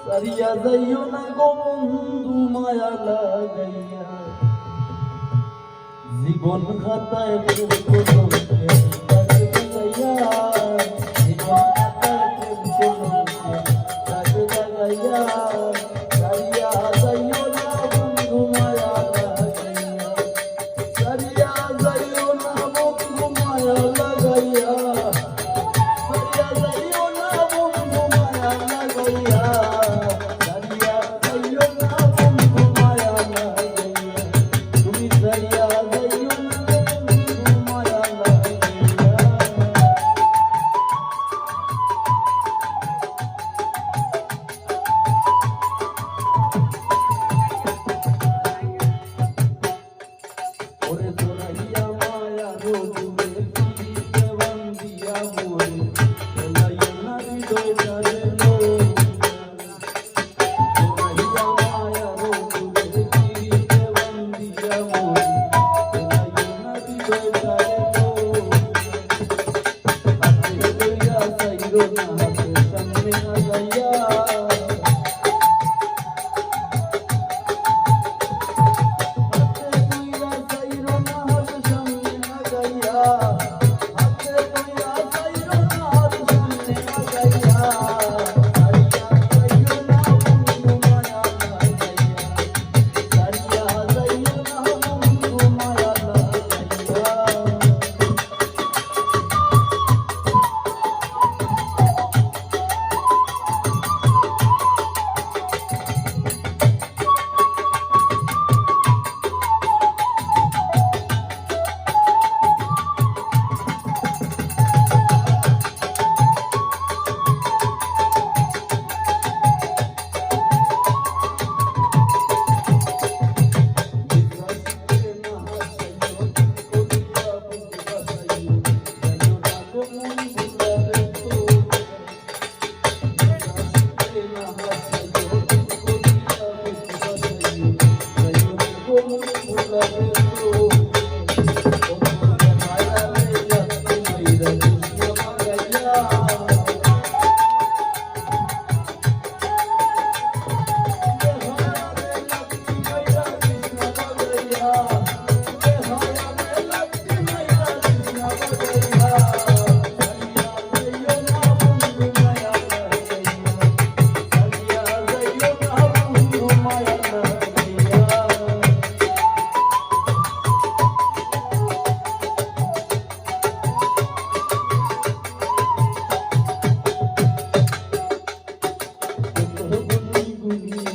সারিয়া যাইও না গো বন্ধু মায়া লাগাইয়া জীবন খাতায় প্রেম কলমকে দাগ লাগাইয়া জীবন খাতায় প্রেম কলমকে দাগ লাগাইয়া সারিয়া যাইও না বন্ধু মায়া লাগাইয়া সারিয়া যাইও না বন্ধু মায়া লাগাইয়া সারিয়া যাইও না বন্ধু মায়া লাগাইয়া সারিয়া যাইও না বন্ধু মায়া লাগাইয়া তুমি সারিয়া যাইও না বন্ধু মায়া লাগাইয়া ওরে তোরাইয়া মায়া রোদুরে পিরিতে বান্ধিয়া মোরে তোলাইয়া না হৃদয়টারে তোরাইয়া মায়া রোদুরে পিরিতে বান্ধিয়া মোরে তোলাইয়া না হৃদয়টারে হাতে লইয়া চাইরো না হাতে সামনে আগাইয়া Guni